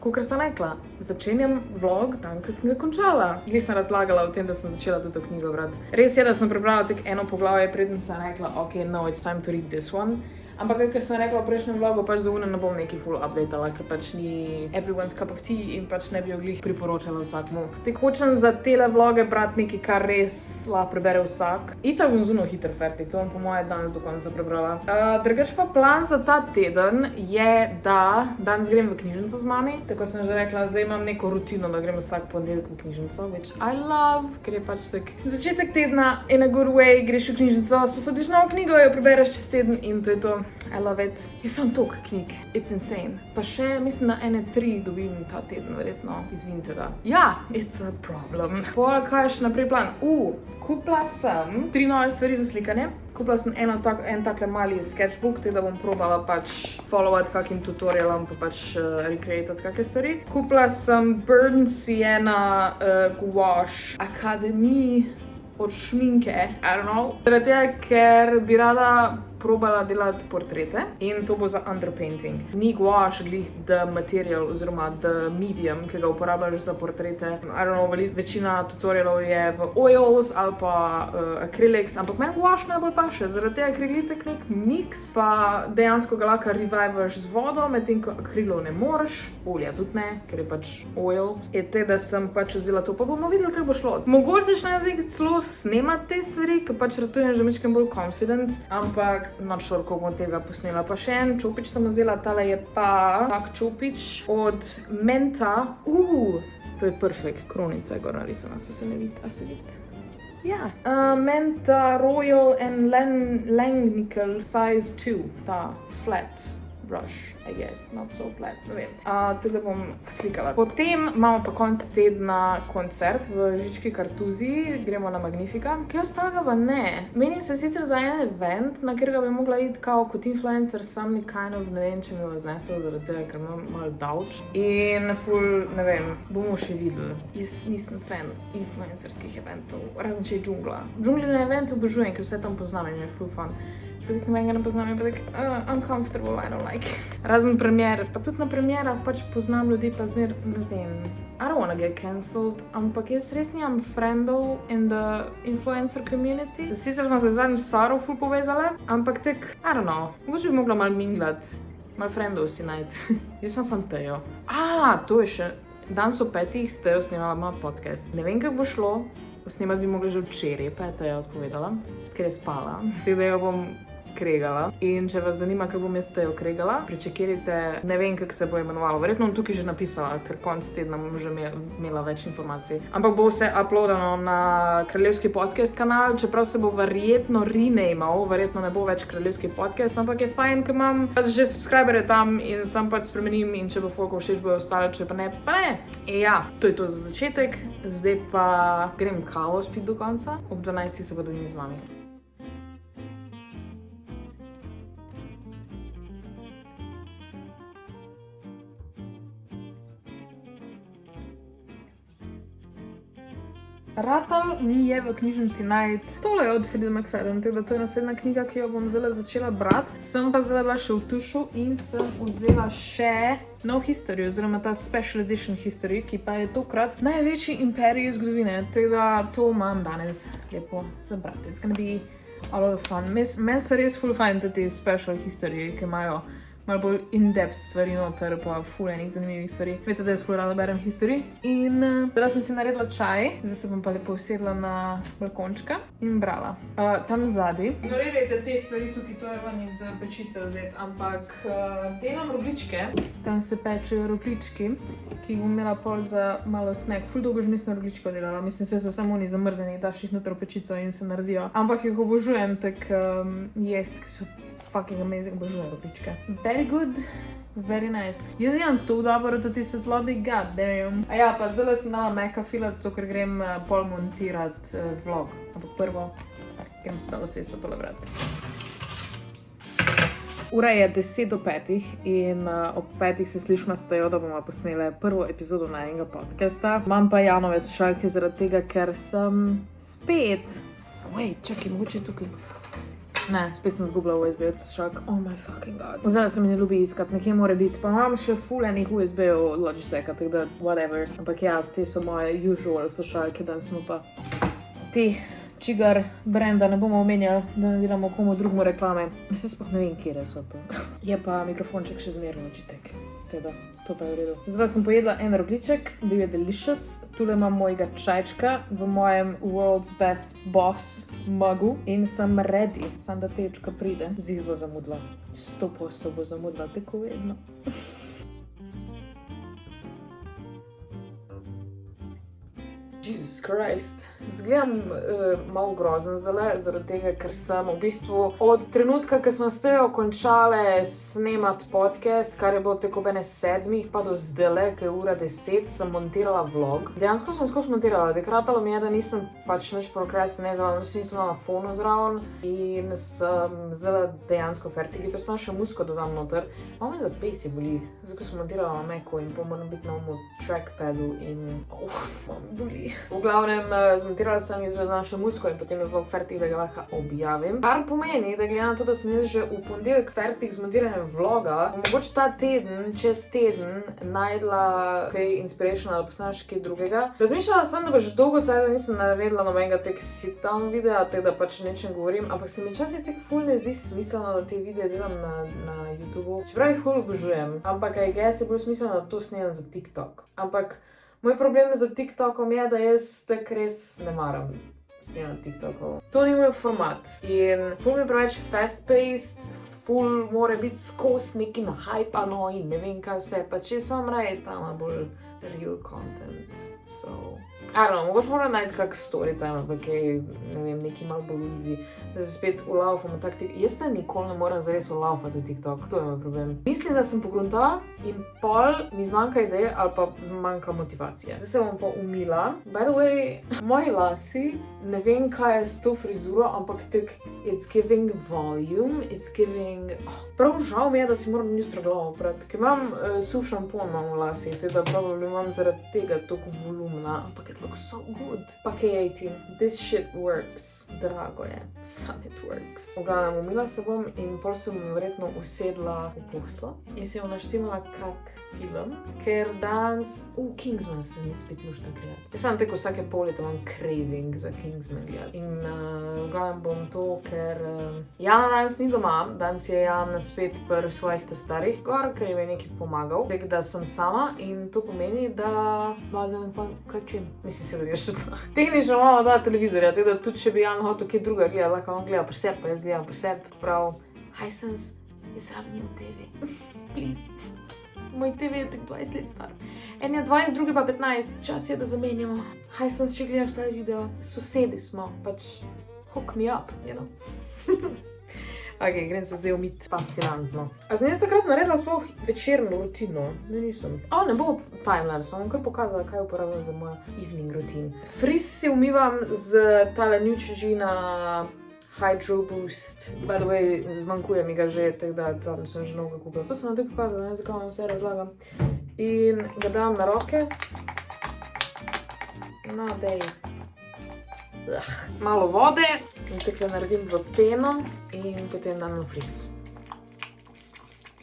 Kakor sem rekla, začenjam vlog tam, ker sem ga končala. Glej sem razlagala o tem, da sem začela to knjigo brati. Res je, da sem prebrala tek eno poglavje, preden sem rekla, ok, no, it's time to read this one. Ampak, ker sem rekla v prejšnjem vlogu, pač za ne bom neki full updateala, ker pač ni everyone's cup of tea in pač ne bi jo glih priporočala vsakmu. Tek hočem za tele vloge brati nekaj, kar res lahko prebere vsak. Itak bom zunaj hiter fertik, to bom po moje danes do konca prebrala. Drugač pa plan za ta teden je, da danes grem v knjižnico z mami. Tako sem že rekla, zdaj imam neko rutino, da grem vsak ponedeljek v knjižnico, which I love, ker je pač tak začetek tedna in a good way, greš v knjižnico, sposodiš novo knjigo, jo prebereš čez teden in to je to. I love it. Jaz sem toliko knjig. It's insane. Pa še, mislim, na ene 3 dobim ta teden, verjetno, iz Vintega. Ja, it's a problem. Pol, kaj je še naprej plan? Kupila sem 3 nove stvari za slikanje. Kupila sem en takle mali sketchbook, da bom probala pač followati kakim tutorialom, pa pač recreatati kakve stvari. Kupila sem Burnt Sienna Gouache Academy od šminke, I don't know. Zaradi tega, ker bi rada probala delati portrete in to bo za underpainting. Ni gouache glih the material oziroma the medium, ki ga uporabljaš za portrete. I don't know, večina tutorialov je v oils ali pa acrylics, ampak meni gouache najbolj paše, zaradi tega, ker je glitek nek mix, pa dejansko ga lahko revivaš z vodo, medtem ko akrilov ne moreš, olja tudi ne, ker je pač oil. Je te, da sem pač vzela to, pa bomo videli, kaj bo šlo. Mogoče začne zdaj celo snemati te stvari, ker pač ratujem že mičkem bolj confident, ampak not sure, kako bom tega posnela. Pa še en čopič sem vzela, tale je pa tak čopič od Menta. To je perfekt. Kronica je gor narisana, se ne vidi, a se vidi. Ja. Menta Royal and Langnickel size 2. Ta flat brush, I guess, not so flat, ne vem. Tega bom slikala. Potem imamo pa konec tedna koncert v Žički Kartuziji, gremo na Magnifica. Kaj ostalega pa ne. Menim se sicer za en event, na katerega bi mogla iti kao kot influencer, sam mi kind of ne vem, če mi bo znesel, zaradi tega, ker imam malo davč. In full, ne vem, bomo še videli. Jaz nisem fan influencerskih eventov, razen če je džungla. Džungline evente obožujem, ker vse tam poznam in je full fun. Če pa nekaj ne poznam, je pa tak uncomfortable, I don't like it. Razen premiere, pa tudi na premierah pač poznam ljudi, pa zmer, ne vem, I don't wanna get cancelled, ampak jaz res nimam friendov in the influencer community. Sicer smo se zadnjič s Saro ful povezale, ampak tek, I don't know, mogoče bi mogla malo minglat, malo friendov si najti. Jaz pa sem Tejo. To je še, danes o 5 s Tejo snemala moj podcast. Ne vem, kako bo šlo, snemati bi mogla že včeraj, pa je Teja odpovedala, ker je spala. Tako da jo bom kregala. In če vas zanima, kako bom jaz Tejo kregala, pričakirajte, ne vem, kako se bo imenovalo. Verjetno bom tukaj že napisala, ker konc tedna bom že imela več informacij. Ampak bo vse uploadano na Kraljevski podcast kanal, čeprav se bo verjetno renameal, verjetno ne bo več Kraljevski podcast, ampak je fajn, ker imam pač že subscribere tam in sam pač spremenim in če bo folko všeč, bojo ostale, če pa ne, pa ne. Ja, to je to za začetek. Zdaj pa grem kavo spiti do konca. Ob 12 se bodo z vami. Ratal mi je v knjižnici najti. Tole je od Frida McFadden, tako da to je naslednja knjiga, ki jo bom zdaj začela brati. Sem pa zdaj bila še v tušu in sem vzela še No History, oziroma ta Special Edition History, ki pa je tokrat največji imperij zgodovine. Tako da to imam danes lepo za brati. It's gonna be a lot of fun. Meni so res full fajn te Special History, ki imajo malo bolj in-depth stvari noter, pa ful enih zanimivih stvari. Vete, da jaz ful rada berem history. In zdaj sem si naredila čaj, zdaj se bom pa lepo usedla na balkončka in brala. Tam zadaj. Ignorirajte te stvari tukaj, to je ven iz pečice vzeti, ampak delam rogličke. Tam se pečejo roglički, ki jih bom imela pol za malo snack. Ful dolgo že nisem rogličko delala, mislim, se so samo oni zamrzeni, daš jih noter v pečico in se naredijo. Ampak jih obožujem tak jest, ki so fucking amazing, obožujem rogličke. Very good, very nice. Jaz imam to dobro, da ti svetlobi, god damn. Ja, pa zdaj sem dala Maca filat, zato ker grem pol montirati vlog. Ampak prvo grem se dalo sest pa tole brati. Ura je 10:05 in ob 5 se slišimo s Tejo, da bomo posnele prvo epizodo najinega podcasta. Imam pa Janove slušalke zaradi tega, ker sem spet... Čakaj, mogoče tukaj. Ne, spet sem zgubila USB slušalk. Oh my fucking god. Zdaj se mi ne ljubi iskat, nekje mora biti. Pa imam še ful enih USB-ov Logitecha, tako da whatever. Ampak ja, te so moje usual slušalke, danes smo pa te, čigar brenda ne bomo omenjali, da ne delamo komu drugmu reklame. Se sploh ne vem, kje so to. Je pa mikrofonček še zmerno Logitech. Teda, to pa je v redu. Zdaj sem pojedla en rogliček, bil je delicious. Tule imam mojega čajčka v mojem World's Best Boss mugu in sem ready. Sam da tečka pride. Zih bo zamudla. 100% bo zamudla, tako vedno. Jesus Christ. Zgledam malo grozen zdaj, zaradi tega, ker sem v bistvu od trenutka, ko smo s tejo končale snemati podcast, kar je bilo tako bene 7, pa do zdaj, ko je ura 10, sem montirala vlog. Dejansko sem skozi montirala, dekratalo mi je, da nisem pač nič prokrastinirala, nisem imela na fonu zraven in sem zdaj dejansko fertigi, to sem še musko dodam noter. Malo me zapestje boli, zato sem montirala na Macu in pa moram biti na trackpadu in me boli. V glavnem, zmontirala sem izvedla še musko in potem je vlog fertik, da ga lahko objavim. Kar pomeni, da glede na to, da sem jaz že v ponedeljek fertik z montiranjem vloga, mogoče ta teden, čez teden, najdla kaj inspirational ali pa sem še kaj drugega. Razmišljala sem, da bo že dolgo cajt, da nisem naredila nobenega tek sit-down videa, tek da pač nečem govorim, ampak se mi časih tek ful ne zdi smiselno, da te videe delam na YouTubeu. Čeprav jih ful obožujem, ampak I guess je bolj smiselno, da to snemam za TikTok. Ampak moj problem z TikTokom je, da jaz tak res ne maram snemati TikTokov. To ni moj format in ful mi je preveč fast-paced, ful mora biti skozi neki nahajpano in ne vem kaj vse, pa če sem raje tam bolj real content, so... I don't know, mogoče moram najti kak story time, ampak ne vem, neki malo bolj easy, da se spet ulaufam v taktik. Jaz nikoli ne moram zares ulaufati v TikTok, to je moj problem. Mislim, da sem pogruntala in pol mi zmanjka ideje ali pa zmanjka motivacije. Zdaj se bom pa umila. By the way, moji lasi, ne vem kaj je s to frizuro, ampak tak, it's giving volume, it's giving... Prav žal mi je, da si moram jutro glavo oprati, ker imam suv šampon imam v lasi, teda probably imam zaradi tega toliko volumna, ampak it looks so good. Pa K18, this shit works. Drago je, sam it works. V glavnem, umila se bom in pol sem verjetno usedla v poslo in si bom naštemala kak film, ker danes... Kingsman se mi spet mušta gledati. Jaz sem tako vsake pol leta imam craving za Kingsman gledati. In v glavnem bom to, ker Jana danes ni doma, danes je Jana spet pri svojih starih gor, ker je mi nekaj pomagal. Tako da sem sama in to pomeni, da... Kaj čim? Mislim se, da je še to. Tehnično imamo dva televizorja, tako da tudi če bi Jan hotel kaj druga gledati, lahko on gleda pri sebi, pa jaz gledam pri sebi. Prav, Hisense, jaz rabim TV. Please. Moj TV je tak 20 let star. En je 20, drugi pa 15. Čas je, da zamenjamo. Hisense, če gledaš ta video, sosedi smo, pač hook me up, you know. Ok, grem se zdaj umiti. Fascinantno. A sem jaz takrat naredila sploh večerno rutino? Ne, nisem. Ne bo timelapse, vam kar pokazala, kaj uporabljam za moja evening routine. Frizz si umivam z tale Neutrogena Hydro Boost. By the way, zmanjkuje mi ga že, tako da zadnjo sem že novega kupila. To sem vam tudi pokazala, ne, zakaj vam vse razlagam. In ga dam na roke. No, dej. Malo vode in takle naredim v peno in potem dam na frizz.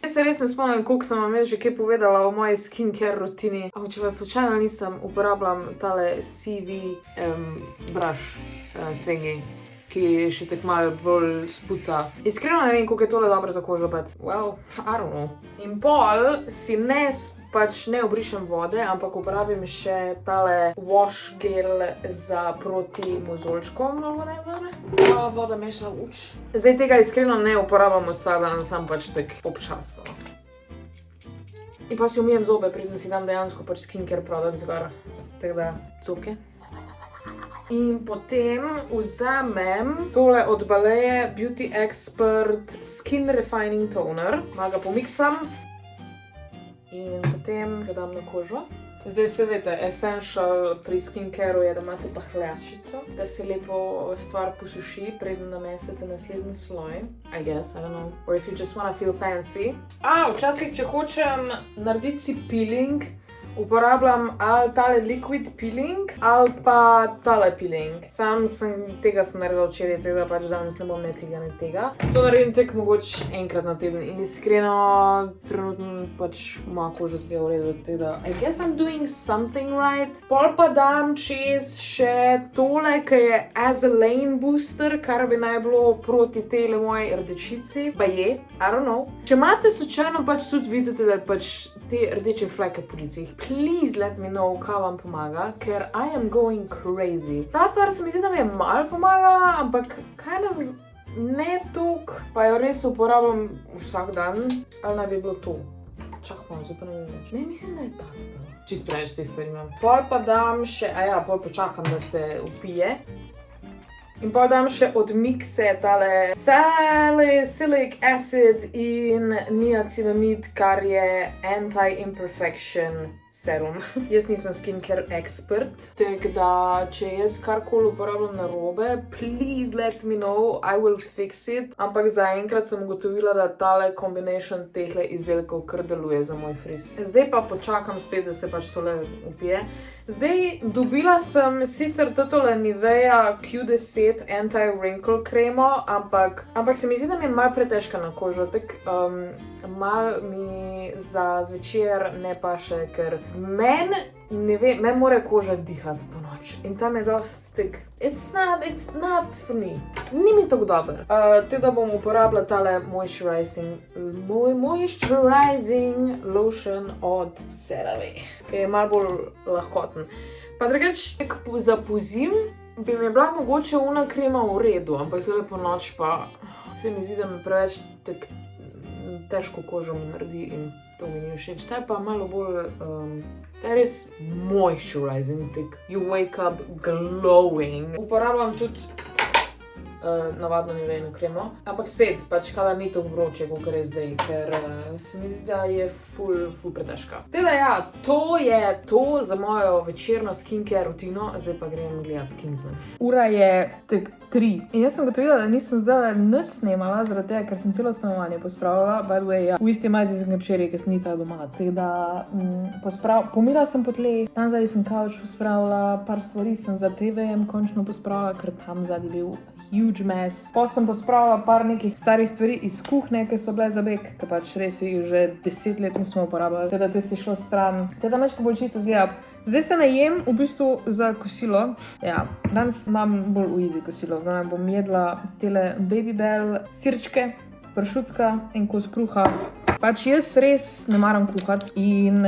Jaz se res ne spomnim, koliko sem vam že kaj povedala o moji skincare rutini. Ampak če vas slučajno nisem, uporabljam tale CV brush thingy, ki še tako malo bolj spuca. Iskreno ne vem, koliko je tole dobro za kožo, but well, I don't know. In pol si pač ne obrišem vode, ampak uporabim še tale wash gel za proti mozolčkom, no whatever. Voda mešala uč. Zdaj tega iskreno ne uporabljam vsak dan, sam pač tak občasno. In pa si umijem zobe, preden si dam dejansko pač skincare products gor. Tako da, cupke. In potem vzamem tole od Baleje Beauty Expert Skin Refining Toner. Malo ga pomiksam. In potem ga dam na kožo. Zdaj se veste, essential pri skincareu je, da imate pahljačico, da se lepo stvar posuši, preden namesete naslednji sloj. I guess, I don't know. Or if you just wanna feel fancy. Včasih, če hočem narediti si peeling, uporabljam ali tale liquid peeling, ali pa tale peeling. Tega sem naredila včeraj, tako da pač danes ne bom ne tega. To naredim tek mogoče enkrat na teden in iskreno trenutno pač moja koža zgleda v redu, tako da I guess I'm doing something right. Pol pa dam čez še tole, ki je as a lane booster, kar bi naj bilo proti tele moje rdečici. Baje, I don't know. Če imate slučajno pač tudi vidite, da pač te rdeče fleke po licih, please let me know, kaj vam pomaga, ker I am going crazy. Ta stvar se mi zdi, da mi je malo pomagala, ampak kind of ne toliko, pa jo res uporabljam vsak dan, ali naj bi bilo to. Čakaj, zdaj pa ne vem več. Ne, mislim, da je tako. Čisto preveč te stvari imam. Pol pa dam še, pol počakam, da se upije. In pa dam še od mikse tale salicylic acid in niacinamid, kar je anti-imperfection serum. Jaz nisem skincare expert, tako da če jaz karkoli uporabljam narobe, please let me know, I will fix it. Ampak zaenkrat sem ugotovila, da tale combination tehle izdelkov kar deluje za moj frizz. Zdaj pa počakam spet, da se pač tole upije. Zdaj, dobila sem sicer tole Nivea Q10 anti-wrinkle kremo, ampak se mi zdi, da mi je malo pretežka na kožo, tako malo mi za zvečer ne paše, ker meni mora koža dihati po noč in tam je dost tak, it's not for me. Ni mi tako dober. Teda bom uporabila tale moisturizing lotion od CeraVe, ki je malo bolj lahkoten. Pa drugač, za pozim bi mi bila mogoče ona krema v redu, ampak zdaj po noč pa se mi zdi, da mi preveč težko kožo mi naredi in to mi ni všeč. Ta je pa malo bolj, ta je res moisturizing, you wake up glowing. Uporabljam tudi navadno Niveino kremo, ampak spet, pač kadar ni tako vroče, kot je zdaj, ker se mi zdi, da je ful pretežka. Teda ja, to je to za mojo večerno skincare rutino, zdaj pa grem gledat Kingsman. Ura je tak 3 in jaz sem gotovila, da nisem zdaj nič snemala, zaradi tega, ker sem celo stanovanje pospravila, by the way, ja, v isti majici sem včeraj, ker sem ni ta doma, tako da pomila sem po tleh, tam zadaj sem kavč pospravila, par stvari sem za TV-jem končno pospravila, ker tam zadaj bil huge mess. Pa sem pospravila par nekih starih stvari iz kuhne, ki so bile za bek, ker pač res jih že 10 let nismo uporabljali, teda te si šlo stran, teda mečko bolj čisto zgleda. Zdaj se najem v bistvu za kosilo. Ja, danes imam bolj v easy kosilo. Bom jedla tele Babybel sirčke, pršutka in kos kruha. Pač jaz res ne maram kuhati in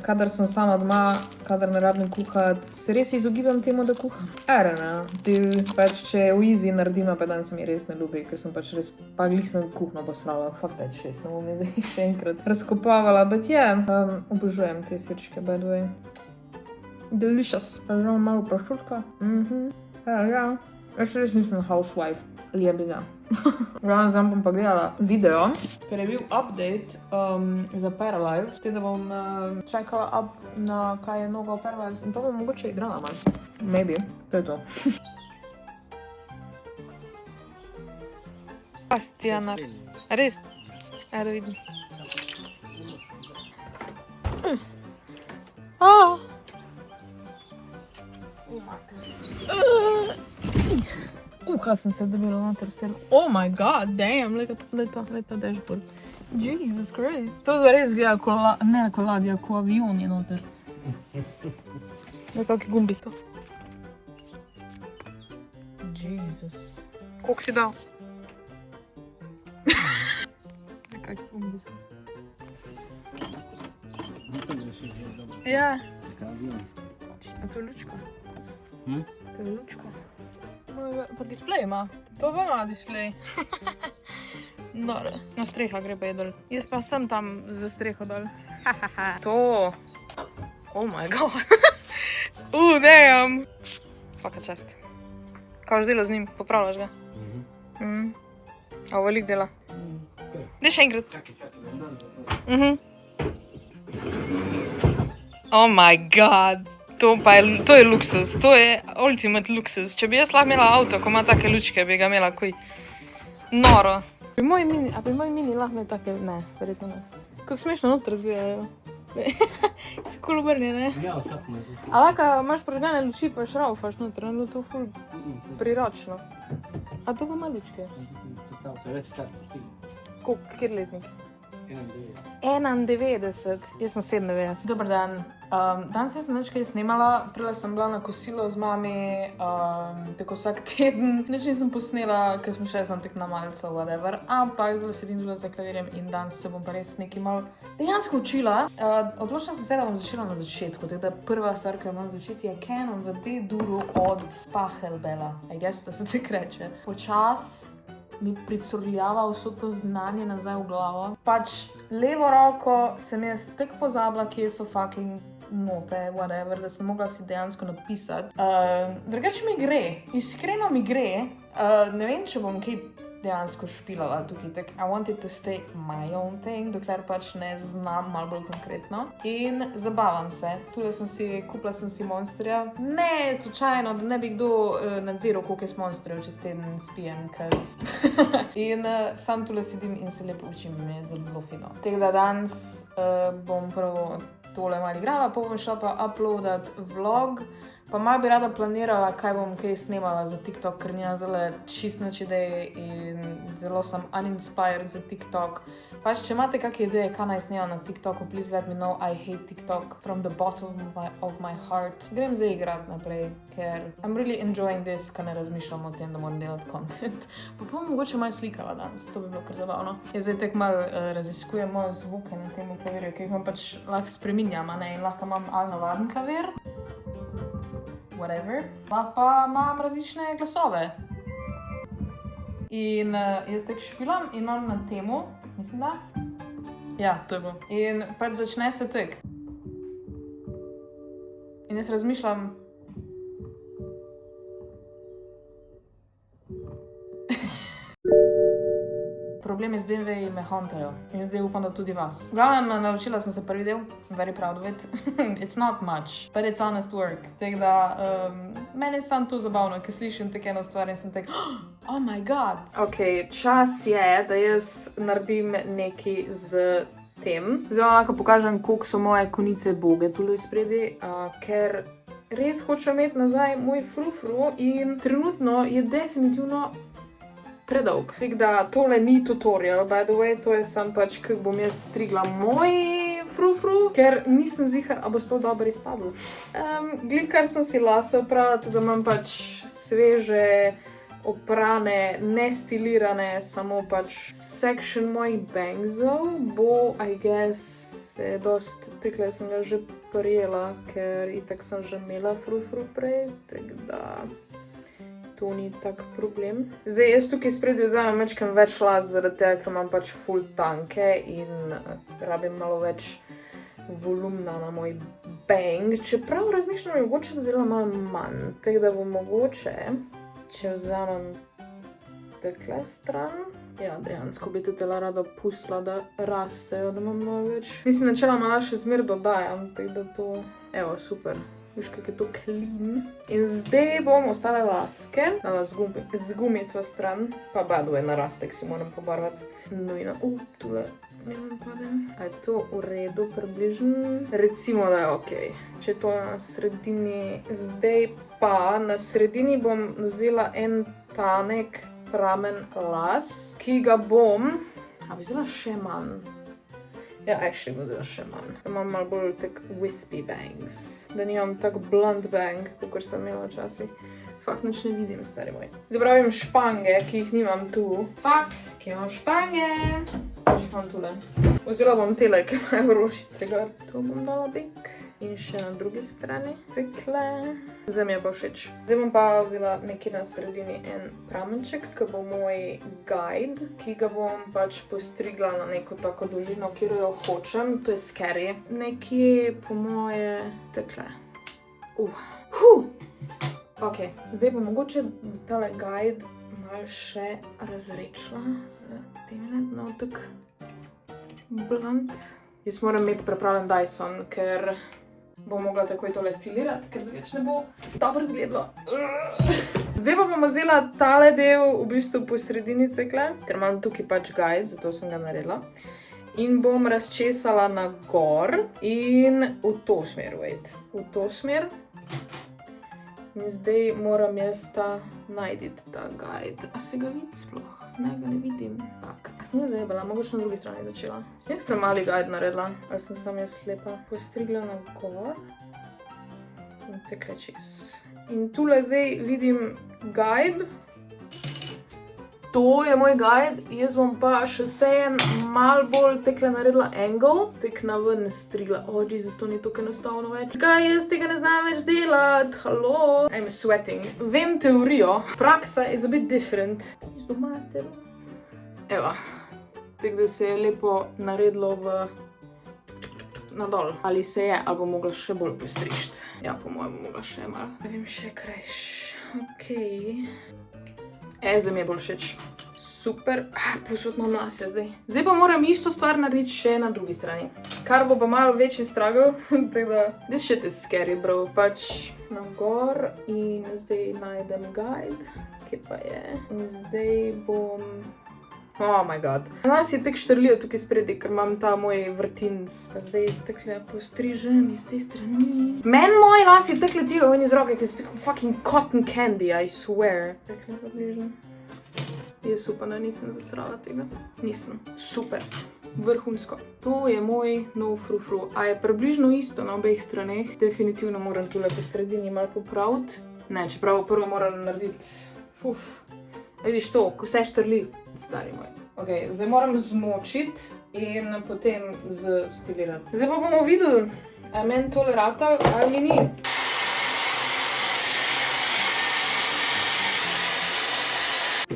kadar sem sama doma, kadar ne rabim kuhati, se res izogibam temu, da kuham. Pač če v easy naredim, pa danes se mi res ne ljubi, ker sem pač res, pa glih sem kuhno pospravila, fuck that shit, ne bom je zdaj še enkrat razkopavala, but yeah, obožujem te sirčke, by the way. Delicious. Pa že malo pršutka. Ja, jaz res nisem housewife. Lijebi ga. Zdaj bom pa gledala video, ker je bil update za Paralive, teda bom čakala na kaj je novo Paralive in pa bom mogoče igrala malo. Maybe. To je to. Bastianar. Res? Da vidim. Kaj sem se dobila noter vsem. Oh my god, damn, leta dashboard. Jesus Christ. To res gleda ne koladja, ko avion je noter. Kakšni gumbi so. Jesus. Koliko si dal? Kakšni gumbi so. Ja. A to je lučka? To je lučka. Pa displej ima. To pa ima displej. Noro. Na streha gre pa je dol. Jaz pa sem tam za streho dol. To. Oh my god. Damn. Svaka čast. Kaj boš delal z njim? Popravljaš ga? A veliko dela? Daj še enkrat. Oh my god. To je luksus, to je ultimate luksus. Če bi jaz lahko imela avto, ko ima take lučke, bi ga imela kuj. Noro. Pri moji mini lahko imela take, ne, verjetno ne. Kako smešno noter izgledajo. Se kul obrni, ne? Ja, vsak ima to. A laka imaš prižgane luči pa šraufaš noter, no to ful priročno. A to pa ima lučke? To je več čak pusti. Kjer letnik? 91. 91, jaz sem 97. Dobar dan. Danes sem nič kaj snemala, prela sem bila na kosilo z mami, tako vsak teden. Nič nisem posnela, ker smo še tek na malce, whatever. Ampak zdaj sedim tukaj za klavirjem in danes se bom pa res nekaj malo dejansko učila. Odločila sem se, da bom začela na začetku, tako da prva stvar, ki jo moram začeti, je Canon v D-duru od Pachelbela. I guess, da se tako reče. Počas mi pricurljava vso to znanje nazaj v glavo. Pač levo roko sem jaz tek pozabila, kje so fucking note, whatever, da sem mogla si dejansko napisati. Drugače mi gre, iskreno mi gre. Ne vem, če bom kaj dejansko špilala tukaj, tak I wanted to stay my own thing, dokler pač ne znam malo bolj konkretno. In zabavam se. Tule kupila sem si Monsterja. Ne, slučajno, da ne bi kdo nadziral, koliko je Monsterjev, čez teden spijem, In sam tule sedim in se lepo učim, mi je zelo fino. Tako da danes bom prvo tole malo igrala, pa bom šla pa uploadat vlog. Pa malo bi rada planirala, kaj bom kaj snemala za TikTok, ker nimam zelo čist nič ideje in zelo sem uninspired za TikTok. Pač, če imate kakšne ideje, kaj naj snemam na TikToku, please let me know. I hate TikTok from the bottom of my heart. Grem zdaj igrat naprej, ker I'm really enjoying this, ker ne razmišljam o tem, da moram delati content. Pa bom mogoče malo slikala danes, to bi bilo kar zabavno. Jaz zdaj tako malo raziskujem moje zvuke na tem klavirju, ki jih vam pač lahko spreminjam, ne? In lahko imam ali navaden klavir, whatever. Lahko pa imam različne glasove. In jaz tek špilam in imam na temu, mislim da? Ja, to je bilo. In pač začne se tek. In jaz razmišljam, problemi z BMW-ji me hauntajo. In zdaj upam, da tudi vas. V glavnem, naučila sem se prvi del, very proud of it. It's not much, but it's honest work. Tako da, meni je samo to zabavno, ker slišim tako eno stvar in sem tako, oh my god. Ok, čas je, da jaz naredim nekaj z tem. Zdaj vam lahko pokažem, koliko so moje konice boge tule spredi, ker res hočem imeti nazaj moj frufru in trenutno je definitivno predolg. Tako da tole ni tutorial, by the way, to je sam pač, kako bom jaz strigla moj frufru, ker nisem zihar, a bo sploh dobro izpadlo. Glih, kar sem si lase opravila, tudi da imam pač sveže, oprane, nestilirane, samo pač section mojih bangzov, bo, I guess, se dost, tekle sem ga že prijela, ker itak sem že imela frufru prej, tako da to ni tak problem. Zdaj, jaz tukaj spredju vzamem mečkem več las, zaradi tega, ker imam pač full tanke in rabim malo več volumna na moj bang. Čeprav razmišljam, mogoče da zelo malo manj, tako da bo mogoče, če vzamem takle stran, ja, dejansko bi tetela rada pustila, da rastejo, da imam malo več. Mislim, načeloma še zmer dodajam, tako da to, evo, super. Viš, kak je to clean. In zdaj bom ostale laske, dala z gumico stran, pa by the way, narastek si moram pobarvati. Nujno, tule mi vam padem. A je to v redu približno? Recimo, da je okej. Če je to na sredini, zdaj pa na sredini bom vzela en tanek pramen las, ki ga bom, a bi vzela še manj. Ja, actually bom vzela še manj. Da imam malo bolj tak wispy bangs. Da nimam tak blunt bang, kakor sem imela včasih. Fakt nič ne vidim, stari moj. Zdaj pravim špange, ki jih nimam tu. Fakt, ki imam špange. Še imam tule. Vzela bom tele, ki imajo rožice gor. To bom dala bik. In še na drugi strani. Takle. Zdaj mi je pa všeč. Zdaj bom pa vzela nekje na sredini en pramenček, ki bo moj guide, ki ga bom pač postrigla na neko tako dolžino, kjer jo hočem. To je scary. Nekje po moje takle. Ok, zdaj bom mogoče tale guide malo še razrečila z tem notek blunt. Jaz moram imeti pripravljen Dyson, ker bom mogla takoj tole stilirati, ker več ne bo dobro izgledalo. Zdaj pa bom vzela tale del v bistvu po sredini tekle, ker imam tukaj pač guide, zato sem ga naredila. in bom razčesala na gor in v to smer, wait. V to smer. In zdaj moram jaz najti ta guide. A se ga vidi sploh? Ne, ga ne vidim. Tak, a sem jaz zajebala, mogoče na drugi strani začela. Sem jaz premali guide naredila, ali sem sam jaz slepa. Postrigla na gor in tekle čez. In tule zdaj vidim guide. To je moj guide, jaz bom pa še vseeno malo bolj tekle naredila angle, tek na ven strigla. Oh, Jezus, to ni tako enostavno več. Kaj, jaz tega ne znam več delati, halo? I'm sweating. Vem teorijo, praksa is a bit different. Pizdo mater. Evo, tako da se je lepo naredilo nadol. Ali se je, ali bom mogla še bolj postrišt. Ja, po mojem bom mogla še malo. Ne vem, še krajš. Okej. Zdaj mi je bolj všeč. Super. Posod imam lase zdaj. Zdaj pa moram isto stvar narediti še na drugi strani. Kar bo pa malo večji struggle. Tako da, this shit is scary, bro. Pač na gor in zdaj najdem guide. Kje pa je? In zdaj bom... Oh my god. Nas je tek štrlijo tukaj spredi, ker imam ta moj vrtinc. Zdaj tekle postrižem iz te strani. Meni moji lasi tek letijo ven iz roke, ker so tako fucking cotton candy, I swear. Tekle približno. Jaz upam, da nisem zasrala tega. Nisem. Super. Vrhunsko. To je moj nov frufru. A je približno isto na obeh straneh. Definitivno moram tule po sredini malo popraviti. Ne, čeprav prvo moram narediti... Vidiš to, ko vse štrli. Stari moj. Ok, zdaj moram zmočiti in potem stilirati. Zdaj pa bomo videli, ali meni tole rata ali mi ni.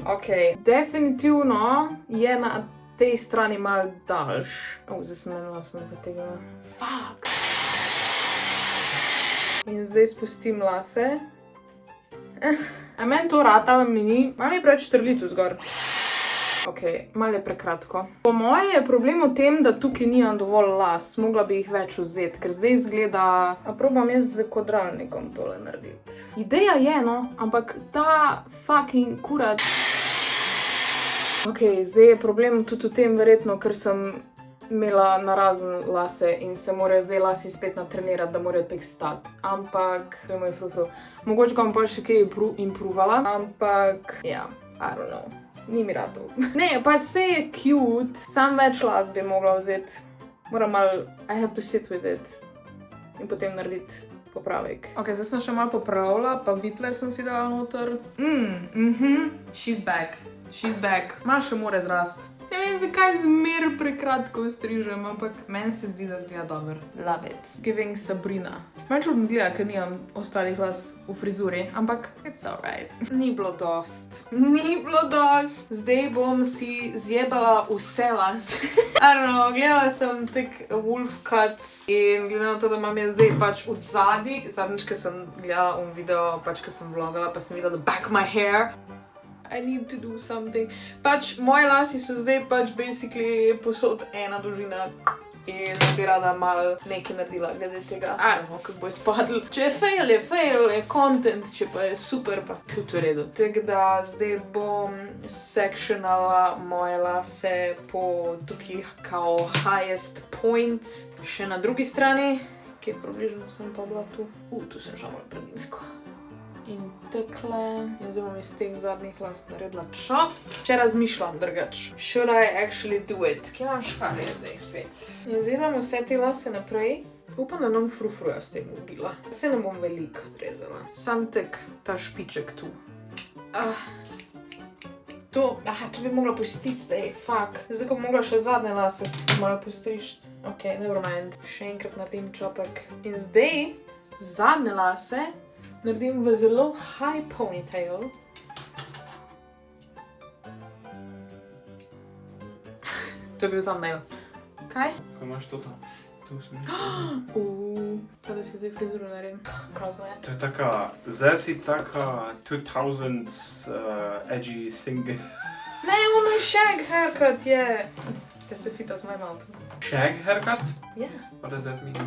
Ok, definitivno je na tej strani malo daljš. Zdaj sem meni las potegnila. Fuck! In zdaj spustim lase. A meni to rata ali mi ni? Malo je preveč štrli tu zgor. Ok, malo je prekratko. Po moje je problem v tem, da tukaj nimam dovolj las. Mogla bi jih več vzeti, ker zdaj izgleda... A probam jaz z kodralnikom tole narediti. Ideja je, no, ampak ta fucking kurat... Ok, zdaj je problem tudi v tem verjetno, ker sem imela narazen lase in se morajo zdaj lasi spet natrenirati, da morajo tek stati. Ampak, to je moj frufru. Mogoče ga bom pa še kaj improvala, ampak, ja, I don't know. Ni mi ratov. Ne, pač vse je cute, sam več las bi mogla vzeti. Moram malo, I have to sit with it. In potem narediti popravek. Ok, zdaj sem še malo popravila, pa Vitler sem si dala noter. She's back. She's back. Malo še more zrast. Ne vem, zakaj zmer prekratko strižem, ampak meni se zdi, da zgleda dober. Love it. Giving Sabrina. Malo čudno zgleda, ker nimam ostalih las v frizuri, ampak it's alright. Ni bilo dost. Ni bilo dost. Zdaj bom si zjebala vse las. I don't know, gledala sem tek wolf cuts in glede na to, da imam jaz zdaj pač od zadnjič, ko sem gledala video, pač ko sem vlogala, pa sem videla the back of my hair. I need to do something. Pač, moji lasi so zdaj pač basically posod ena dolžina in bi rada malo nekaj naredila glede tega. I don't know, kako bo izpadlo. Če je fail, je content, če pa je super, pa tudi v redu. Tako da zdaj bom sectionala moje lase po tukaj kao highest point. Še na drugi strani, kjer približno sem pa bila tu. Tu sem že malo predinsko. In tekle. In zdaj bom iz teh zadnjih las naredila čop. Če razmišljam drugač. Should I actually do it? Kje imam škarje zdaj spet? In zdaj dam vse te lase naprej. Upam, da nam frufruja s tem ubila. Se ne bom veliko zrezala. Sam tek ta špiček tu. To bi mogla pustiti zdaj, fuck. Zdaj, ko bi mogla še zadnje lase malo postrišti. Ok, never mind. Še enkrat naredim čopek. In zdaj zadnje lase naredim v zelo high ponytail. To je bil thumbnail. Kaj? Ko imaš to tam. Tu sem. To da si zdaj frizuro naredim. Grozno je. To je taka, zdaj si taka 2000s edgy thing. Ne, ono je shag haircut, je. Da se fita z my mouth. Shag haircut? Yeah. What does that mean?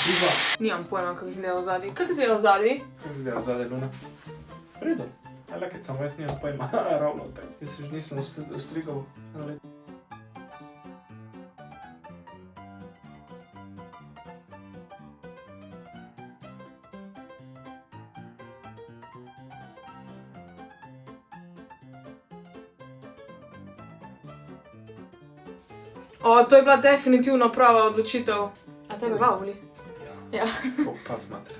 Diva. Nimam pojma, kako izgleda v zadnji. Kako izgleda v zadnji? Kako izgleda zadaj Luna? V redu. I like it, samo jaz nimam pojma. Ravno tako. Jaz se že nisem ostrigal. O, to je bila definitivno prava odločitev. A tebe vavli? Ja. Pas mater.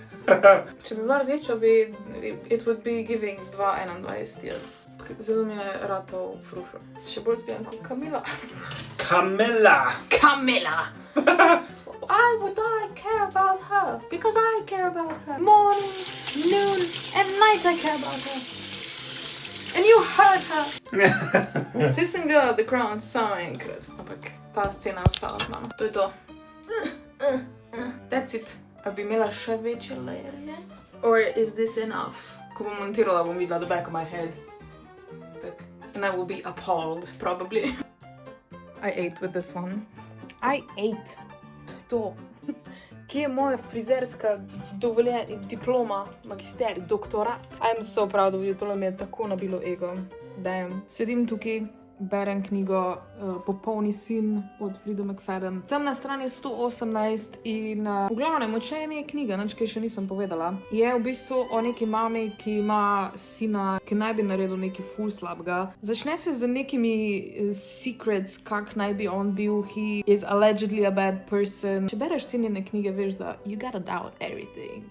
Če bi bila rdeča, it would be giving 2,21, yes. Zelo mi je ratov frufru. Še bolj zbijan kot Kamila. Camilla! Kamila! Why would I care about her? Because I care about her. Morning, noon and night I care about her. And you hurt her. Vsi sem gledala The Crown samo enkrat, ampak ta scena je ostala z mano. To je to. That's it. A bi imela še večje layerje? Or is this enough? Ko bom montirala, bom videla the back of my head. Tak. And I will be appalled, probably. I ate with this one. I ate. To je to. Kje je moja frizerska diploma, magisterij, doktorat? I'm so proud of you, tole mi je tako nabilo ego. Damn. Sedim tukaj, berem knjigo Popolni sin od Frida McFadden. Sem na strani 118 in v glavnem, o čem je knjiga, nič kaj še nisem povedala. Je v bistvu o neki mami, ki ima sina, ki naj bi naredil nekaj ful slabega. Začne se z nekimi secrets, kak naj bi on bil. He is allegedly a bad person. Če bereš cenjene knjige, veš, da you gotta doubt everything.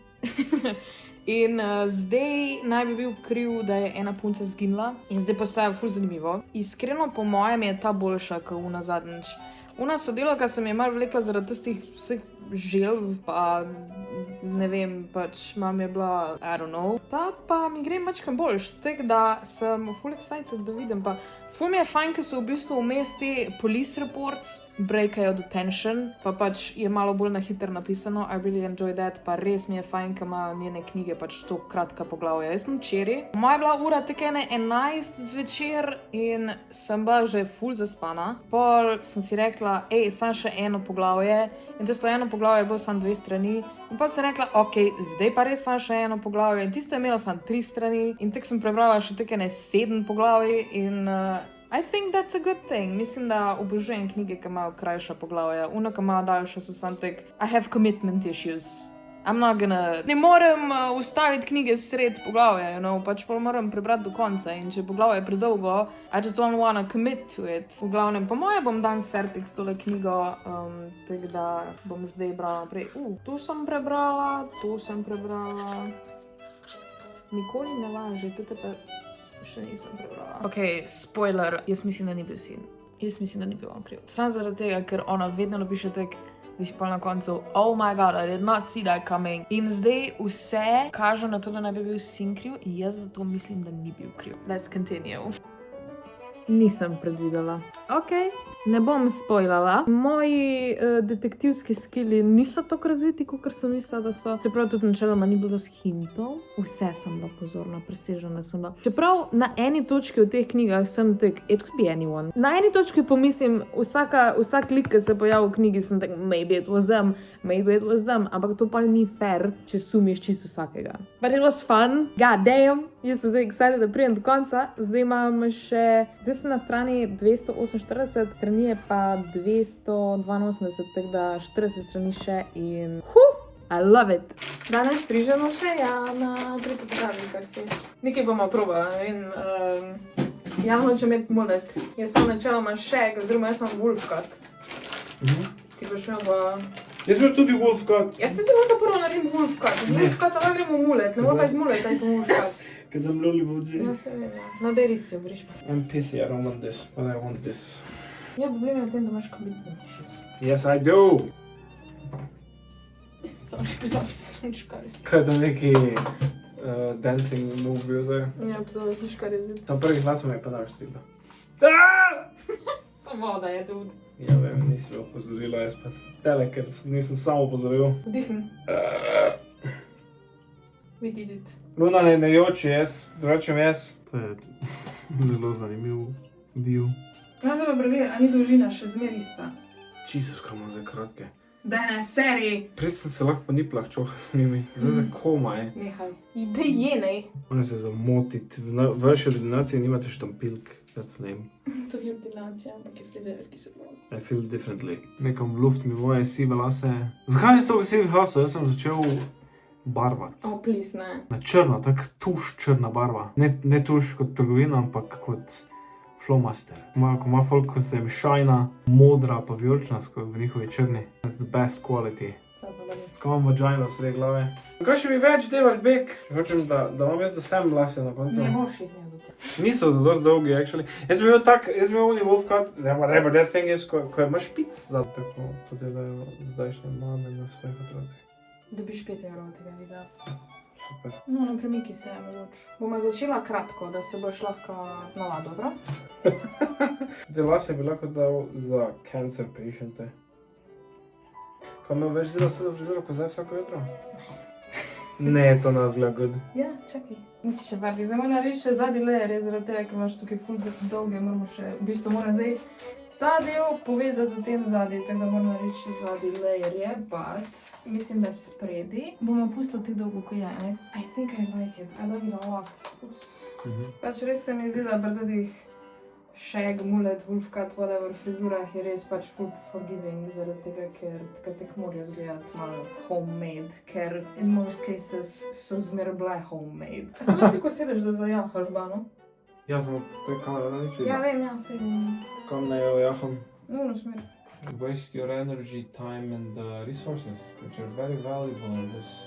In zdaj naj bi bil kriv, da je ena punca zginila in zdaj postaja ful zanimivo. Iskreno po mojem je ta boljša, kot una zadnjič. Una sodelavka sem je malo vlekla zaradi tistih vseh želv, pa ne vem, pač mam je bila, I don't know. Pa mi gre mačkam boljš, tako da sem ful excited, da vidim. Pa ful mi je fajn, ker so v bistvu vmes te police reports, breakajo detention, pa pač je malo bolj na hiter napisano. I really enjoy that, pa res mi je fajn, ker imajo njene knjige pač to kratka poglavja. Jaz sem včeraj, moja je bila ura tek 11 zvečer in sem bila že ful zaspana. Pol sem si rekla, sam še eno poglavje in tisto eno poglavje je bilo samo 2 strani. In pa sem rekla, ok, zdaj pa res sam še eno poglavje. In tisto je imelo samo 3 strani in tek sem prebrala še tek 7 poglavij in I think that's a good thing. Mislim, da obožujem knjige, ki imajo krajša poglavja. Una, ki imajo daljša, so samo tek, I have commitment issues. I'm not gonna... Ne morem ustaviti knjige sred poglavja, pač pa moram prebrati do konca in če poglavje je predolgo, I just don't wanna commit to it. V glavnem, po moje bom danes fertik s tole knjigo, tako da bom zdaj brala naprej. Tu sem prebrala. Nikoli ne laži, tudi pa še nisem prebrala. Ok, spoiler, jaz mislim, da ni bil sin. Jaz mislim, da ni bil on kriv. Sam zaradi tega, ker ona vedno napiše tek, da si pa na koncu, oh my god, I did not see that coming. In zdaj vse kaže na to, da ne bi bil sin kriv in jaz zato mislim, da ni bil kriv. Let's continue. Nisem predvidela. Ok, ne bom spoilala. Moji detektivski skilli niso tako razviti, kot sem mislila, da so. Čeprav tudi načeloma ni bilo dosti hintov. Vse sem bila pozorna, presežena sem bila. Čeprav na eni točki v teh knjigah sem tak, it could be anyone. Na eni točki pomislim, vsak lik, ki se pojavi v knjigi, sem tak, maybe it was them. Ampak to pa ni fair, če sumiš čisto vsakega. But it was fun. God damn. Jaz sem zdaj excited, da prijem do konca. Zdaj imam še... Zdaj sem na strani 248, strani je pa 282, tako da 40 strani še in... I love it! Danes strižemo še Jana. Prej se pokaži, kak si. Nekaj bomo probala, ne vem. Jan hoče imeti mullet. Jaz sem načeloma shag, oziroma jaz imam wolf cut. Ti boš imel pa... Jaz bil tudi wolf cut. Jaz sem ti lahko prvo naredim wolf cut. Z wolf cut ali gremo mullet, ne bo pa iz mullet, aj to wolf cut. Ker sem loli vođi. Ja, se vem, ja. No, daj rici, obriš pa. I'm pissy, I don't want this, but I want this. Ja, problem je v tem, da imaš commitment issues. Yes, I do! Samo še pozor, sem škari. Kaj je to neki dancing move bil zdaj? Ja, pozor, sem škari zid. Tam prvih glasov me je pa naš stil. Samo voda je tudi. Ja, vem, nisi bilo opozorila, jaz pa tele, ker nisem samo opozoril. Vdihni. We did it. Luna ne joči, drugačem jaz. To je zelo zanimiv view. Ja, zdaj pa preveri, a ni dolžina še zmer ista. Jesus, kaj imam zdaj kratke. Daj na seriji. Prej sem se lahko po niplah čoha s njimi, zdaj za komaj. Nehaj. Idej jenej. Moram se zamotit, v vaši ordinaciji nimate štampilk, that's name. To je ordinacija, ampak je frizerski salon. I feel differently. Nekam v luft mi moje sive lase. Zakaj nisem v sivih lasov? Jaz sem začel barvati. Oh, please, ne. Na črno, tak tuš črna barva. Ne tuš kot trgovina, ampak kot Flowmaster. Ko ima folk, ko se jim šajna, modra pa vijolična v njihovi črni. That's the best quality. Skam vagina sredi glave. Kaj še mi več delaš, Bek? Hočem, da imam jaz do sem lase na koncu. Ne boš jih ne do tega. Niso dosti dolgi, actually. Jaz bi imel oni wolf cut, whatever that thing is, ko imaš špic. Zato to delajo zdajšnje mame na svojih otrocih. Dobiš 5 evrov od tega videa. Super. No, na premiki se je mogoč. Boma začela kratko, da se boš lahko navadil, dobro? Te lase bi lahko dal za cancer patiente. Pa me več dela se do frizuro, ko zdaj vsako jutro? Ne, to ne zgleda good. Ja, čakaj. Nisi še bardi. Zdaj moram reči še zadnji layer, zaradi tega, ker imaš tukaj ful dolge, moramo še, v bistvu moram zdaj ta del povezati z tem zadnji, tako da moram reči še zadnji layer je, but mislim, da spredi. Bomo pustili teh dolgo, ko je. I think I like it. I like it a lot. Ups. Pač res se mi zdi, da pri teh shag, mullet, wolf cut, whatever frizurah je res pač full forgiving, zaradi tega, ker tek morajo izgledati malo homemade, ker in most cases so zmer bile homemade. A se lahko tako sedeš, da zajahaš bano? Ja, samo to je kamera, da nič vidim. Ja, vem, ja, se vem. Kam ne jo jaham. Nuno smer. You waste your energy, time and resources, which are very valuable in this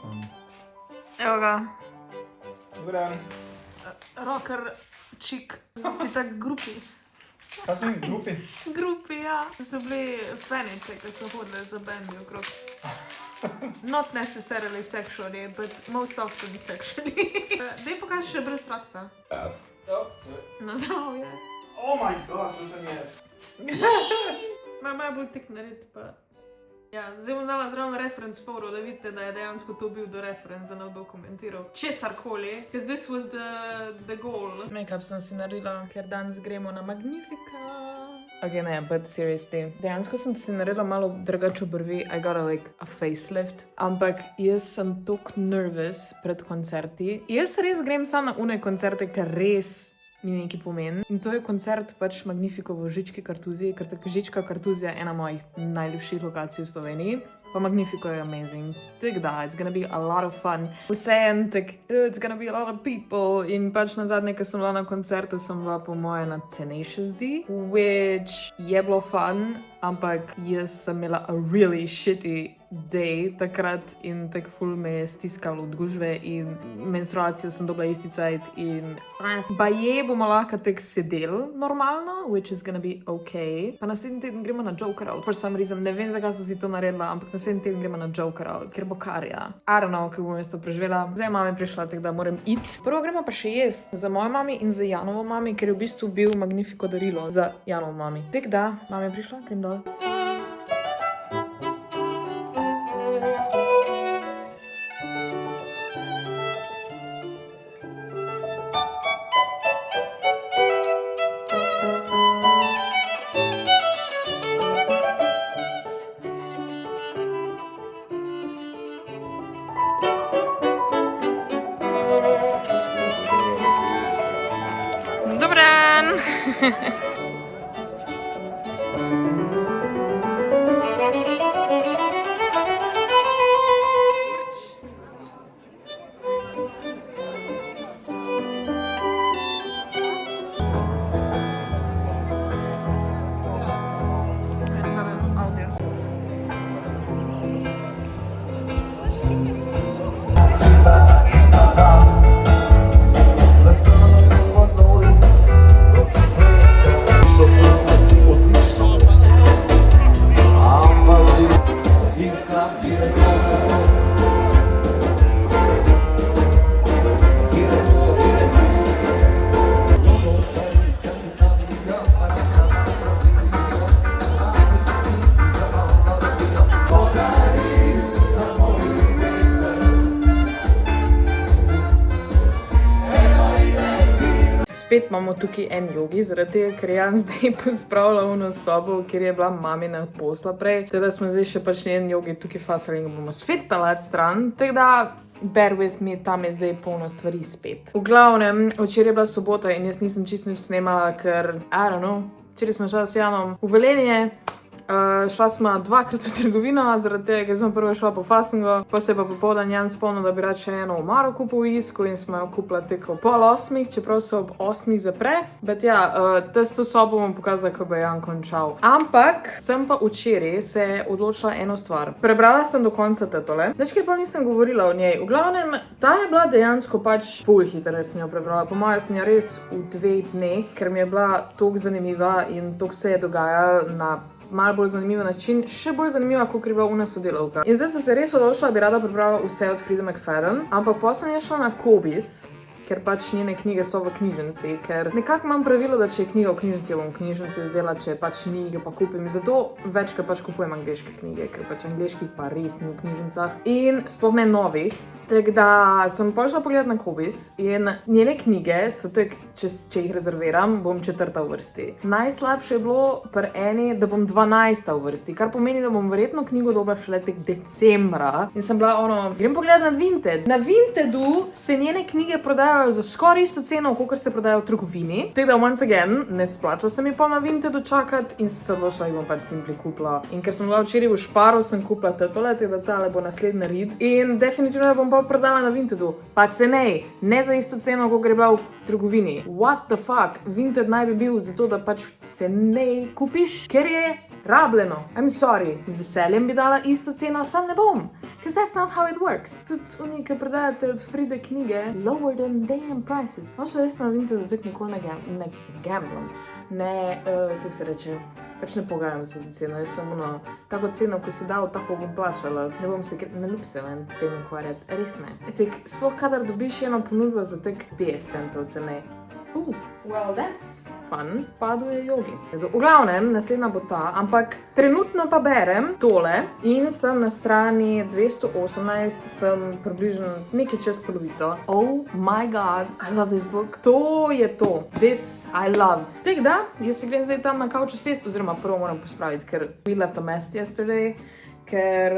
time. Evo ga. Dobar dan. Rocker chick. Si tak grupi. Kaj sem grupi? Grupi, ja. To so bili fanice, ki so hodili za bendi okrog. Not necessarily sexually, but most often sexually. Dej pokaži še brez trakca. Na zdravje. Oh my god, to sem jaz. Malo bolj tik narediti pa. Ja, zdaj bom dala zraven reference photo, da vidite, da je dejansko to bil do reference, da ne bo komentiral česarkoli, because this was the goal. Make-up sem si naredila, ker danes gremo na Magnifica. Ok, ne, but seriously, dejansko sem si naredila malo drugače obrvi, I got a facelift, ampak jaz sem tok nervous pred koncerti. Jaz res grem samo na une koncerte, ker res mi nekaj pomeni. In to je koncert pač Magnifico v Žički Kartuziji, ker tako Žička Kartuzija je ena mojih najljubših lokacij v Sloveniji. Pa Magnifico je amazing. Tako da, it's gonna be a lot of fun. Vseeno, it's gonna be a lot of people. In pač nazadnje, ko sem bila na koncertu, sem bila po moje na Tenacious D, which je bilo fun, ampak jaz sem imela a really shitty day takrat in tak ful me je stiskalo od gužve in menstruacijo sem dobila isti cajt in baje bomo lahko tek sedeli normalno, which is gonna be okay. Pa naslednji teden gremo na Joker Out. For some reason, ne vem, zakaj sem si to naredila, ampak naslednji teden gremo na Joker Out, ker bo karja. I don't know, kako bom jaz to preživela. Zdaj je mami prišla, tako da moram iti. Prvo gremo pa še jesti za mojo mami in za Janovo mami, ker je v bistvu bil Magnifico darilo za Janovo mami. Tako da, mami je prišla, grem dol. Dobar dan! Spet imamo tukaj en jogi, zaradi tega, ker Jan zdaj pospravlja uno sobo, kjer je bila mamina posla prej. Tako da smo zdaj še pač njen jogi tukaj fasali in ga bomo spet pelati stran. Tako da, bear with me, tam je zdaj polno stvari spet. V glavnem, včeraj je bila sobota in jaz nisem čisto nič snemala, ker, I don't know, včeraj smo šla s Janom v Velenje. Šla smo dvakrat v trgovino, zaradi tega, ker smo prvo šla po fasingu, pa se je pa popoldan Jan spomnil, da bi rad še eno omaro kupil v Isku in smo jo kupila teko 7:30, čeprav se ob 8 zapre. Bet ja, to sobo bom pokazala, ko bo Jan končal. Ampak sem pa včeraj se odločila eno stvar. Prebrala sem do konca tole. Nič pa nisem govorila o njej. V glavnem, ta je bila dejansko pač ful hitro, sem jo prebrala. Po mojem sem jo res v 2 dneh, ker mi je bila toliko zanimiva in toliko se je dogajalo na malo bolj zanimiv način, še bolj zanimiva, kot je bila una sodelavka. In zdaj sem se res odločila, da bi rada prebrala vse od Frida McFadden, ampak potem sem šla na Kobis, ker pač njene knjige so v knjižnici, ker nekako imam pravilo, da če je knjiga v knjižnici, jo bom v knjižnici vzela, če pač ni, jo pa kupim. Zato večkrat pač kupujem angleške knjige, ker pač angleških pa res ni v knjižnicah in sploh ne novih. Tako da sem pa šla pogledat na Kobis in njene knjige so tako, če jih rezerviram, bom 4. v vrsti. Najslabše je bilo pri eni, da bom 12. v vrsti, kar pomeni, da bom verjetno knjigo dobila šele tek decembra. In sem bila grem pogledat na Vinted. Na Vintedu se njene knjige prodajajo za skoraj isto ceno, kot se prodajajo v trgovini. Tako da once again, ne splača se mi pa na Vintedu čakati in se odločila, da bom pač simpli kupila. In ker sem bila včeraj v Šparu, sem kupila tole, da tale bo naslednji red. In definitivno bom pa prodala na Vintedu, pa cenej, ne za isto ceno, kot je bila v trgovini. What the fuck? Vinted naj bi bil zato, da pač cenej kupiš, ker je rabljeno. I'm sorry, z veseljem bi dala isto ceno, sam ne bom. Because that's not how it works. Tudi oni, ki predajate od Fride knjige, lower than damn prices. Možda res na Vintedu tako nikoli ne gamblam. Ne, kako se reče, pač ne pogajam se za ceno, jaz sem tako ceno, ko si dal, tako bom plačala, ne bom se ne ljub se ven s tem ukvarjati, res ne. Sploh kadar dobiš eno ponudbo za tek 50 centov cenej. Well, that's fun. Paduje jogi. V glavnem, naslednja bo ta, ampak trenutno pa berem tole in sem na strani 218, sem približno nekaj čez polovico. Oh my god, I love this book. To je to. This I love. Tako da, jaz se gledam zdaj tam na kauču sest, oziroma prvo moram pospraviti, ker we left a mess yesterday, ker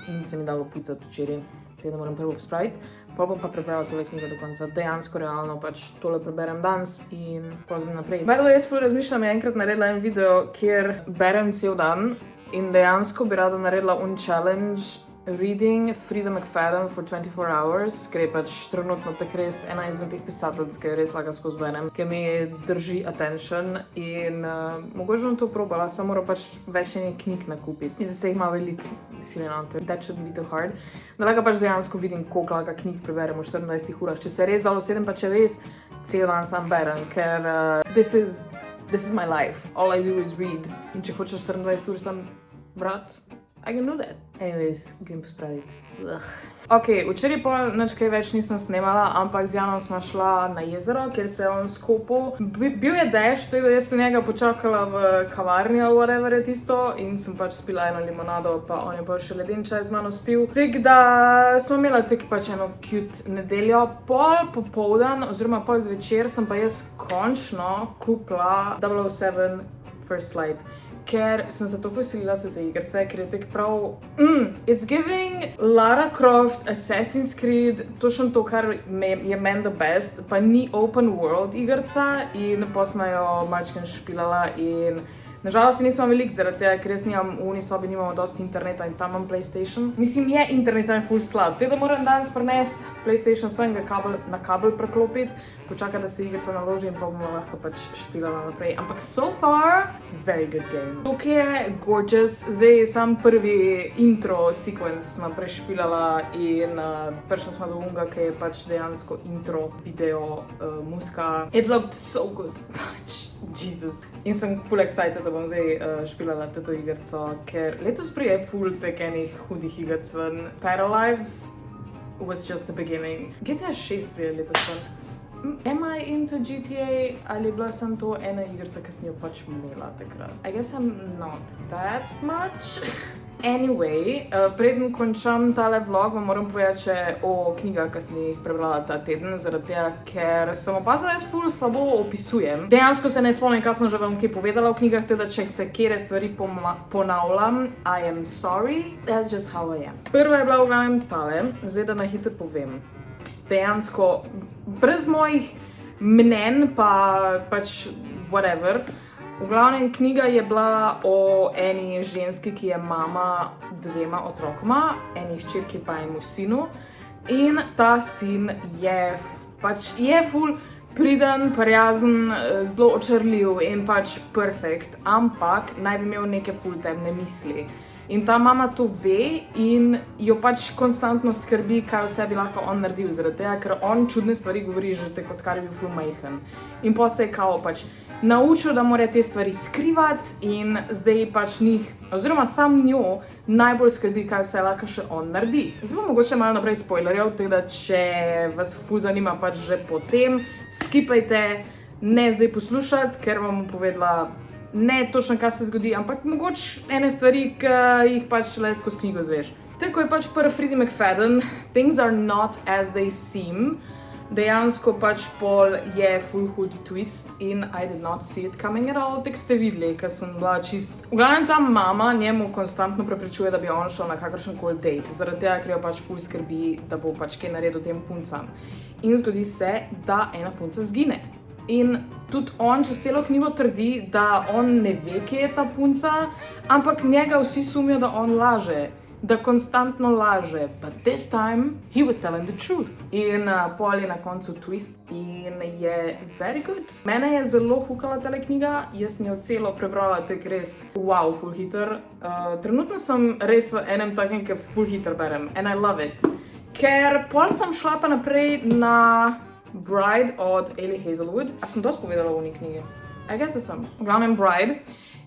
nisem mi dalo pucati včeraj. Tako da moram prvo pospraviti. Pa bom pa prebrala tole knjigo do konca. Dejansko, realno pač tole preberem danes in potem naprej. By the way, jaz razmišljam, enkrat naredila en video, kjer berem cel dan in dejansko bi rada naredila challenge reading Frida McFadden for 24 hours, ker je pač trenutno tako res ena izmed teh pisateljic, ki je res lahko skozi berem, ki mi drži attention in mogoče bom to probala, samo moram pač več enih knjig nakupiti. Zdaj se jih ima veliko, that shouldn't be too hard. Da lahko pač dejansko vidim, koliko lahko knjig preberem v 24 urah. Če se res dalo 7, pa če res cel dan sam berem, ker this is my life. All I do is read. In če hočeš 24 ur sam brat, I can do that. Anyways, grem pospraviti. Ok, včeraj pol nič kaj več nisem snemala, ampak z Janom smo šla na jezero, kjer se je on skopal. Bil je dež, tako da jaz sem njega počakala v kavarni ali whatever je tisto in sem pač spila eno limonado, pa on je pa še leden čaj z mano spil. Tako da smo imela tako pač eno cute nedeljo. Pol popoldan, oziroma pol zvečer sem pa jaz končno kupila 007 First Light. Ker sem se toliko veselila za te igrice, ker je tako prav... It's giving Lara Croft, Assassin's Creed, točno to, kar je meni the best, pa ni open world igrica in pa smo jo malčkaj špilala in nažalost nismo veliko zaradi tega, ker jaz nimam v uni sobi, nimamo dosti interneta in tam imam PlayStation. Mislim, je internet za full slab, tako da moram danes prinesti PlayStation sem ga na kabel preklopiti, počakati, da se igrica naloži in pa bomo lahko pač špilala naprej. Ampak so far, very good game. Tukaj je gorgeous, zdaj sam prvi intro sequence smo prešpilala in prišli smo do unga, ki je pač dejansko intro video muzika. It looked so good, pač, Jesus. In sem full excited, da bom zdaj špilala to igrico, ker letos prije full tek enih hudih igric ven. Paralives was just the beginning. GTA 6 prije letos ven. Am I into GTA ali bila sem to ena igrica, ki sem jo pač imela takrat? I guess I'm not that much. Anyway, preden končam tale vlog, vam moram povedati še o knjigah, ki sem jih prebrala ta teden, zaradi tega, ker sem opazila, da jaz ful slabo opisujem. Dejansko se ne spomnim, kaj sem že vam kaj povedala o knjigah, teda če se kere stvari ponavljam, I am sorry, that's just how I am. Prva je bila v glavnem tale, zdaj da na hitro povem. Dejansko, brez mojih mnen pa pač whatever, V glavnem, knjiga je bila o eni ženski, ki je mama 2 otrokoma, eni hčerki pa enemu sinu. In ta sin je ful priden, prijazen, zelo očarljiv in pač perfekt, ampak naj bi imel neke ful temne misli. In ta mama to ve in jo pač konstantno skrbi, kaj vse bi lahko on naredil, zaradi tega, ker on čudne stvari govori že tako, odkar je bil ful majhen. In pa se je kao pač naučil, da mora te stvari skrivati in zdaj pač njih, oziroma sam njo, najbolj skrbi, kaj vse lahko še on naredi. Zdaj bom mogoče malo naprej spoilerjev, tako da če vas ful zanima pač že potem, skipajte, ne zdaj poslušati, ker vam bom povedala ne točno, kaj se zgodi, ampak mogoče ene stvari, ki jih pač le skozi knjigo zveš. Tako je pač prvi Freddie McFadden, things are not as they seem. Dejansko pač pol je full hud twist in I did not see it coming at all, tak ste videli, ker sem bila čist... V glavnem ta mama njemu konstantno preprečuje, da bi on šel na kakršenkoli date, zaradi tega, ker jo pač full skrbi, da bo pač kaj naredil tem puncam. In zgodi se, da ena punca zgine. In tudi on čez celo knjigo trdi, da on ne ve, kje je ta punca, ampak njega vsi sumijo, da on laže. Da konstantno laže, but this time he was telling the truth. In pol je na koncu twist in je very good. Mene je zelo hukala tale knjiga, jaz sem jo celo prebrala, tak res wow, full hiter. Trenutno sem res v enem takem, ki full hiter berem and I love it. Ker pol sem šla pa naprej na Bride od Elie Hazelwood. A sem dosti povedala o njej knjigi? I guess da sem. V glavnem Bride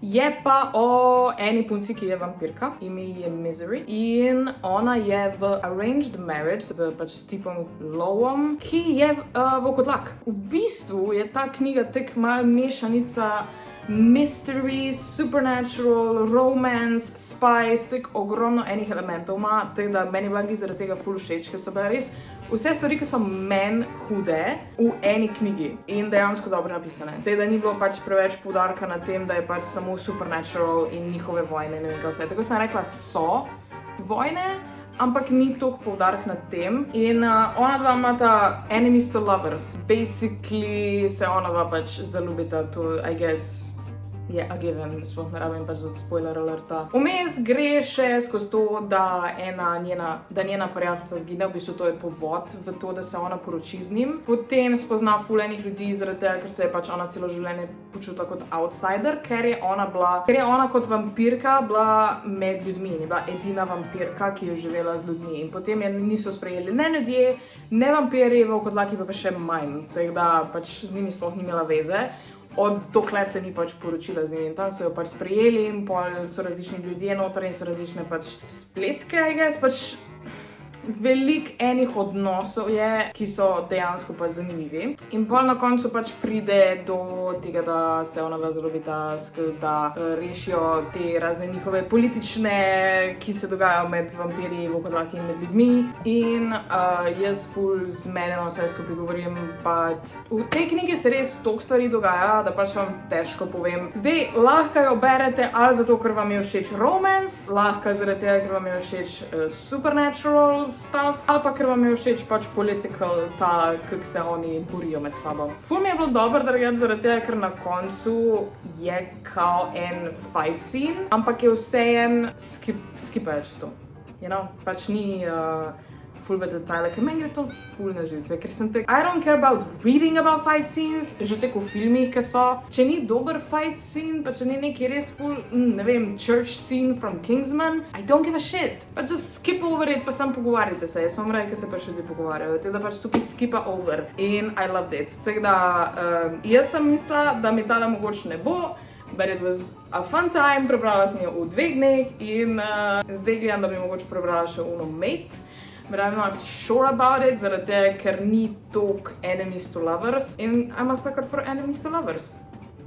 je pa o eni punci, ki je vampirka, ime je Misery in ona je v arranged marriage z pač tipom Lowom, ki je vokodlak. V bistvu je ta knjiga tak mal mešanica mystery, supernatural, romance, spice, tak ogromno enih elementov ima, tako da meni bila zaradi tega ful všeč, ker so bile res vse stvari, ki so meni hude, v eni knjigi in dejansko dobro napisane. Tako da ni bilo pač preveč poudarka na tem, da je pač samo supernatural in njihove vojne, ne vem kaj vse. Tako sem rekla, so vojne, ampak ni toliko poudark na tem. In ona dva imata enemies to lovers. Basically se ona dva pač zaljubita, to I guess je a given, sploh ne rabim pač za spoiler alerta. Vmes gre še skozi to, da njena prijateljica zgine, v bistvu to je povod v to, da se ona poroči z njim. Potem spozna ful enih ljudi zaradi tega, ker se je pač ona celo življenje počutila kot outsider, ker je ona kot vampirka bila med ljudmi in je bila edina vampirka, ki je živela z ljudmi. In potem je niso sprejeli ne ljudje, ne vampirji, vokodlaki pa še manj, tako da pač z njimi sploh ni imela veze. Dokler se ni pač poročila z njimi in tam so jo pač sprejeli in pol so različni ljudje noter in so različne pač spletke, I guess, pač veliko enih odnosov je, ki so dejansko pač zanimivi. In pol na koncu pač pride do tega, da se ona zaljubita, da rešijo te razne njihove politične, ki se dogajajo med vampirji, vokodlaki in med ljudmi. In jaz ful zmedeno vse skupaj govorim, but v tej knjigi se res toliko stvari dogaja, da pač vam težko povem. Zdaj, lahko jo berete ali zato, ker vam je všeč romance, lahko zaradi tega, ker vam je všeč supernatural stuff, ali pa ker vam je všeč pač political, ta, kako se oni borijo med sabo. Ful mi je bilo dobro, da rečem, zaradi tega, ker na koncu je kao en fight scene, ampak je vsejen skipajo čisto. You know, pač ni ful v detajle, ker meni gre to ful na živce, ker sem I don't care about reading about fight scenes, že tako v filmih, ki so. Če ni dober fight scene, pa če ni neki res ful, ne vem, church scene from Kingsman, I don't give a shit. Pa just skip over it, pa sam pogovarjate se. Jaz vam rekel, da se pa še ljudi pogovarjajo, tako da pač tukaj skipa over. In I loved it. Tako da, jaz sem mislila, da mi tale mogoče ne bo, but it was a fun time, prebrala sem jo v 2 dneh in zdaj gledam, da bi mogoče prebrala še Uno Mate. But I'm not sure about it, zaradi tega, ker ni toliko enemies to lovers in I'm a sucker for enemies to lovers,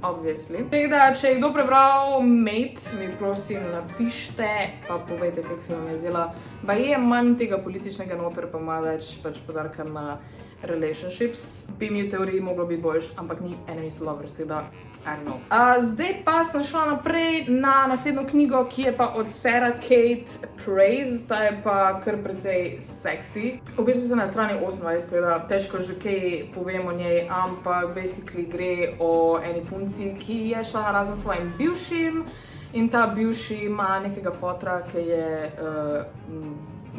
obviously. Tako da, če je kdo prebral Mate, mi prosim napište, pa povejte, kako se vam je zdela. Je manj tega političnega noter, pa malo več pač poudarka na relationships. Bi mi v teoriji moglo biti boljš, ampak ni enemies to lovers, tako da I don't know. Zdaj pa sem šla naprej na naslednjo knjigo, ki je pa od Sarah Kate Praise, ta je pa kar precej sexy. V bistvu sem na strani 28, teda težko že kaj povem o njej, ampak basically gre o eni punci, punci, ki je šla na razen svojim bivšim in ta bivši ima nekega fotra, ki je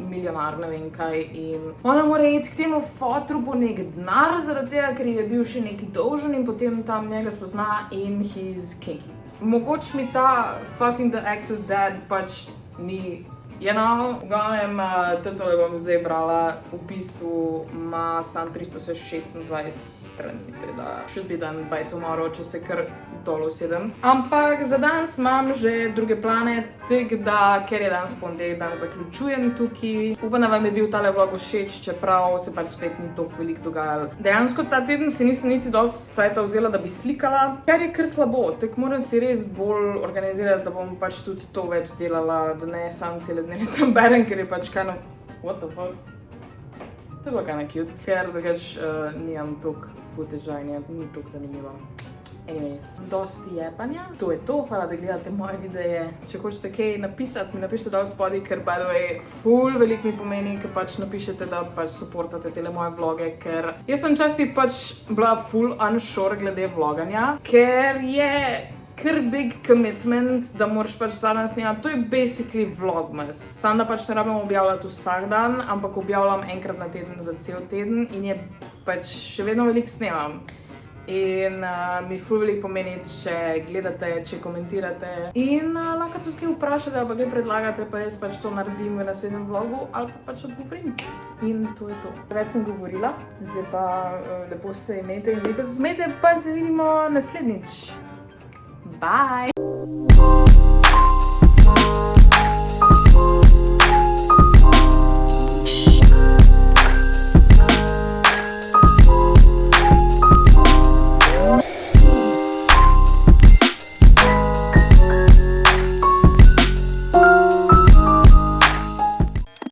milijonar, ne vem kaj, in ona mora iti k temu fotru po nek denar, zaradi tega, ker je bivši neki dolžen in potem tam njega spozna in he's kinky. Mogoče mi ta fucking the ex's dad pač ni, v glavnem, tole bom zdaj brala, v bistvu ima sam 326 strani, da should be done by tomorrow, če se kar dol usedem. Ampak za danes imam že druge plane, tako da, ker je danes ponedeljek, dan zaključujem tukaj. Upam, da vam je bil tale vlog všeč, čeprav se pač spet ni toliko veliko dogajalo. Dejansko ta teden si nisem niti dosti cajta vzela, da bi slikala, kar je kar slabo, tako moram si res bolj organizirati, da bom pač tudi to več delala, da ne sam cele dneve sem berem, ker je pač kind of, what the fuck? To je bilo kind of cute, ker drugač nimam toliko footage-a in ni toliko zanimivo. Anyways, dosti jebanja. To je to, hvala, da gledate moje videe. Če hočete kaj napisati, mi napišite dol spodaj, ker by the way, ful veliko mi pomeni, ker pač napišete, da pač supportate tele moje vloge, ker jaz sem včasih pač bila ful unsure glede vloganja, ker je kar big commitment, da moraš pač vsak dan snemati. To je basically vlogmas. Sam da pač ne rabim objavljati vsak dan, ampak objavljam enkrat na teden za cel teden in je pač še vedno veliko snemam. In mi ful veliko pomeni, če gledate, če komentirate in lahko tudi kaj vprašate ali pa kaj predlagate, pa jaz pač to naredim v naslednjem vlogu ali pa pač odgovorim. In to je to. Več sem govorila, zdaj pa lepo se imejte in lepo se smejte, pa se vidimo naslednjič. Bye!